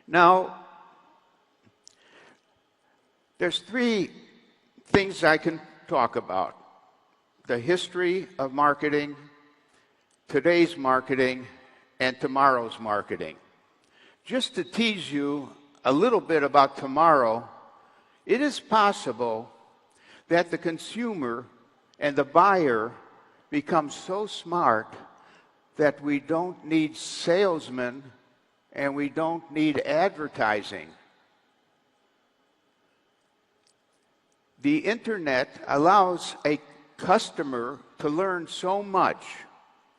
Now, there's three things I can talk about: the history of marketing, today's marketing, and tomorrow's marketing. Just to tease you a little bit about tomorrow, it is possible that the consumer and the buyer become so smart that we don't need salesmen and we don't need advertising. The internet allows a customer to learn so much.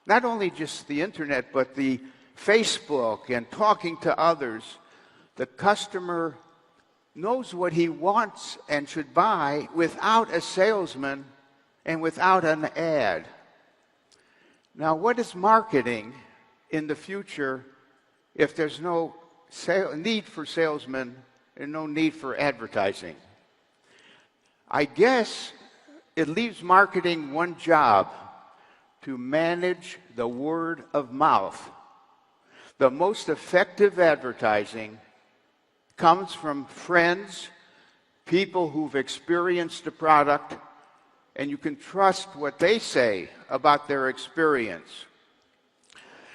Not only just the internet, but the Facebook and talking to others. The customer knows what he wants and should buy without a salesman and without an ad. Now, what is marketing in the future if there's no need for salesmen and no need for advertising? I guess it leaves marketing one job: to manage the word of mouth. The most effective advertising comes from friends, people who've experienced the product, and you can trust what they say about their experience.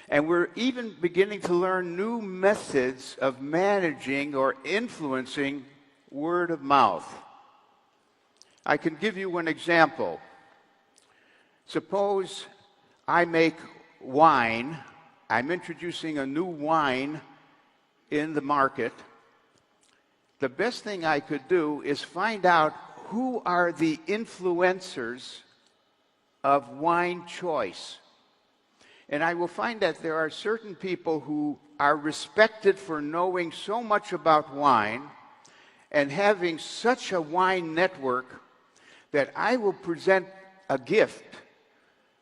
And we're even beginning to learn new methods of managing or influencing word of mouth. I can give you an example. Suppose I make wine. I'm introducing a new wine in the market. The best thing I could do is find out who are the influencers of wine choice. And I will find that there are certain people who are respected for knowing so much about wine and having such a wine network that I will present a gift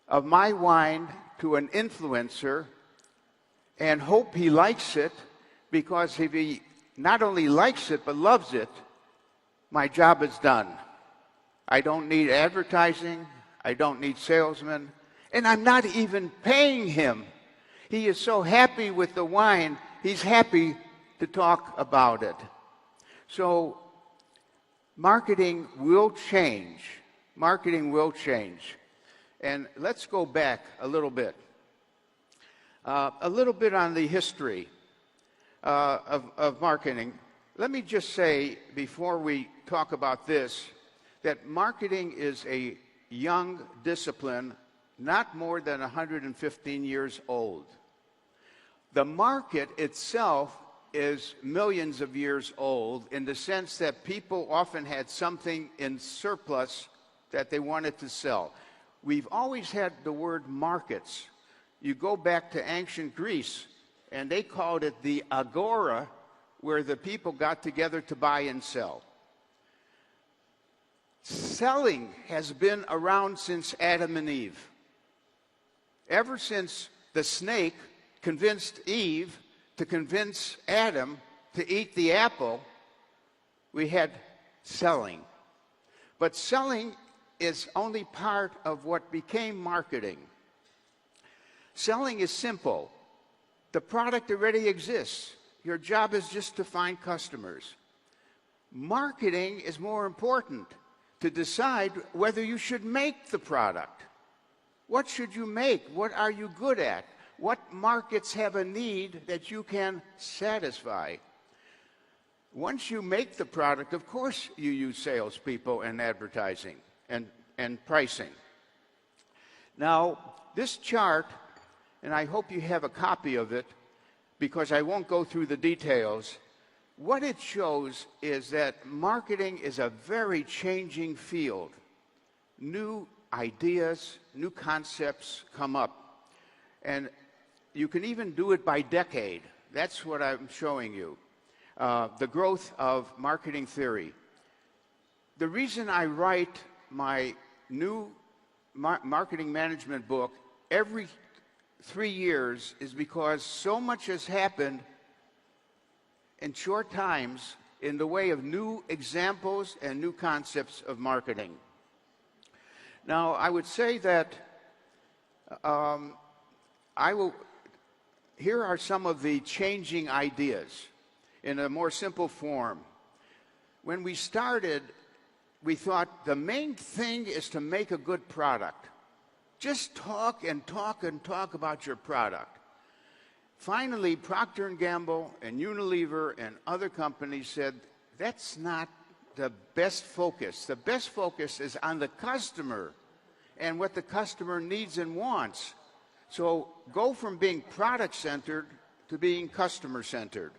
of my wine to an influencer and hope he likes it, because if he not only likes it but loves it, my job is done. I don't need advertising, I don't need salesmen, and I'm not even paying him. He is so happy with the wine, he's happy to talk about it. So marketing will change. Marketing will change. And let's go back a little bit on the history of marketing. Let me just say, before we talk about this, that marketing is a young discipline, not more than 115 years old. The market itself is millions of years old, in the sense that people often had something in surplus that they wanted to sell. We've always had the word markets. You go back to ancient Greece, and they called it the agora, where the people got together to buy and sell. Selling has been around since Adam and Eve. Ever since the snake convinced Eve to convince Adam to eat the apple, we had selling. But selling is only part of what became marketing. Selling is simple. The product already exists. Your job is just to find customers. Marketing is more important, to decide whether you should make the product. What should you make? What are you good at? What markets have a need that you can satisfy? Once you make the product, of course you use salespeople and advertising and pricing. Now, this chart, and I hope you have a copy of it, because I won't go through the details. What it shows is that marketing is a very changing field. New ideas, new concepts come up. And you can even do it by decade. That's what I'm showing you. The growth of marketing theory. The reason I write my new marketing management book every 3 years is because so much has happened in short times in the way of new examples and new concepts of marketing. Now, I would say that here are some of the changing ideas. in a more simple form. When we started, we thought the main thing is to make a good product. Just talk and talk and talk about your product. Finally, Procter & Gamble and Unilever and other companies said, that's not the best focus. The best focus is on the customer and what the customer needs and wants. So go from being product-centered to being customer-centered.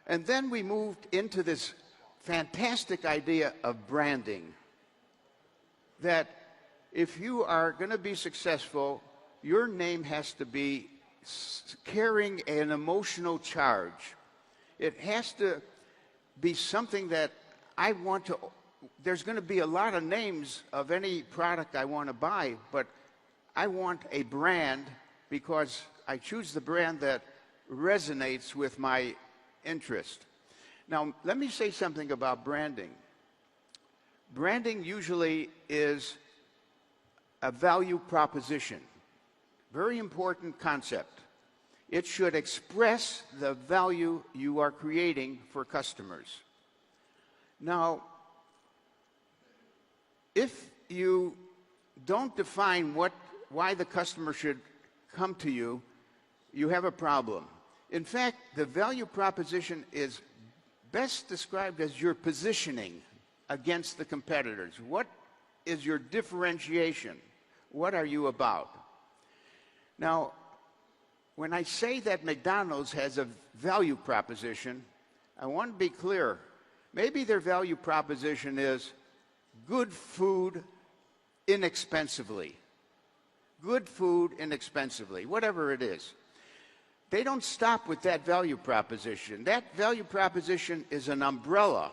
And then we moved into this fantastic idea of branding, that if you are going to be successful, your name has to be carrying an emotional charge. It has to be something that I want to, there's going to be a lot of names of any product I want to buy, but I want a brand because I choose the brand that resonates with my interest. Now, let me say something about branding. Branding usually is a value proposition. Very important concept. It should express the value you are creating for customers. Now, if you don't define why the customer should come to you, you have a problem. In fact, the value proposition is best described as your positioning against the competitors. What is your differentiation? What are you about? Now, when I say that McDonald's has a value proposition, I want to be clear. Maybe their value proposition is good food inexpensively. Good food inexpensively, whatever it is. They don't stop with that value proposition. That value proposition is an umbrella,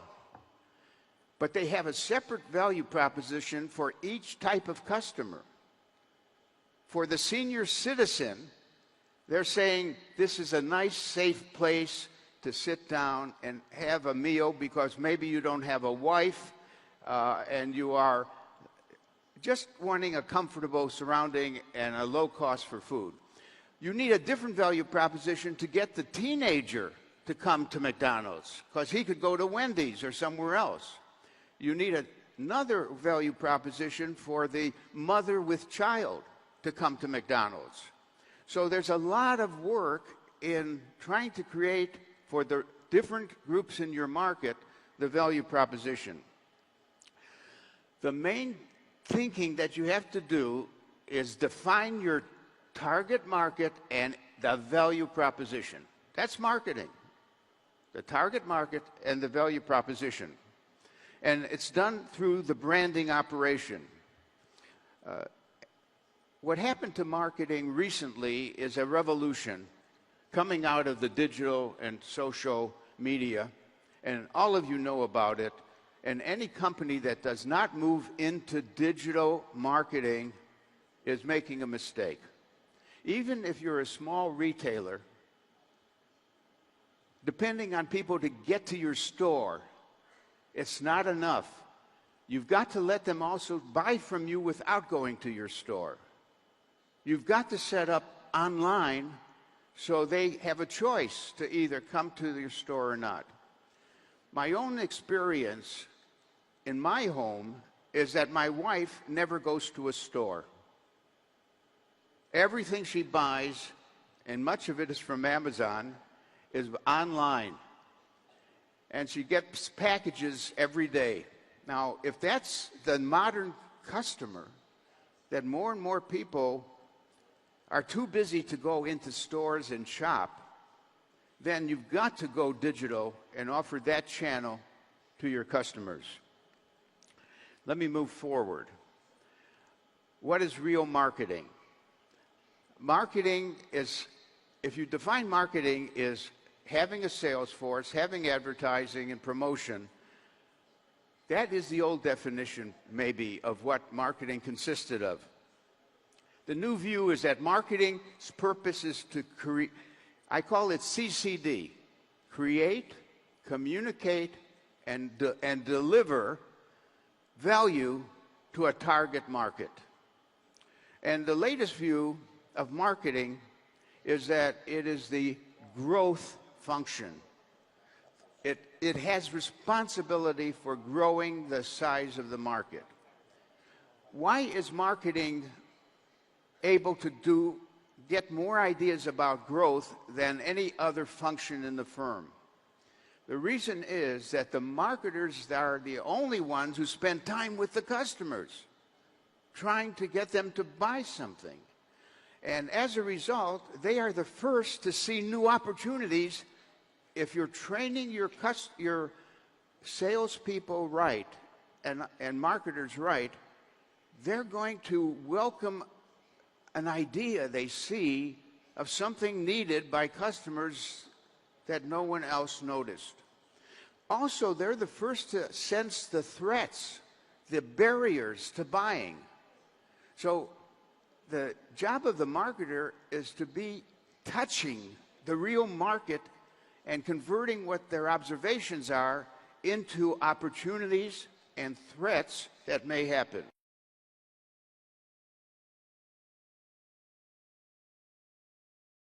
but they have a separate value proposition for each type of customer. For the senior citizen, they're saying this is a nice, safe place to sit down and have a meal because maybe you don't have a wife and you are just wanting a comfortable surrounding and a low cost for food. You need a different value proposition to get the teenager to come to McDonald's because he could go to Wendy's or somewhere else. You need another value proposition for the mother with child to come to McDonald's. So there's a lot of work in trying to create for the different groups in your market the value proposition. The main thinking that you have to do is define your target market and the value proposition. That's marketing. The target market and the value proposition. And it's done through the branding operation. What happened to marketing recently is a revolution coming out of the digital and social media, and all of you know about it. And any company that does not move into digital marketing is making a mistake. Even if you're a small retailer, depending on people to get to your store, it's not enough. You've got to let them also buy from you without going to your store. You've got to set up online so they have a choice to either come to your store or not. My own experience in my home is that my wife never goes to a store. Everything she buys, and much of it is from Amazon, is online. And she gets packages every day. Now, if that's the modern customer, that more and more people are too busy to go into stores and shop, then you've got to go digital and offer that channel to your customers. Let me move forward. What is real marketing? Marketing is, if you define marketing, is having a sales force, having advertising and promotion. That is the old definition, maybe, of what marketing consisted of. The new view is that marketing's purpose is to create, I call it CCD, create, communicate, and deliver value to a target market. And the latest view of marketing is that it is the growth function. It has responsibility for growing the size of the market. Why is marketing able to get more ideas about growth than any other function in the firm? The reason is that the marketers are the only ones who spend time with the customers, trying to get them to buy something. And as a result, they are the first to see new opportunities. If you're training your salespeople right and marketers right, they're going to welcome an idea they see of something needed by customers that no one else noticed. Also, they're the first to sense the threats, the barriers to buying. So the job of the marketer is to be touching the real market and converting what their observations are into opportunities and threats that may happen.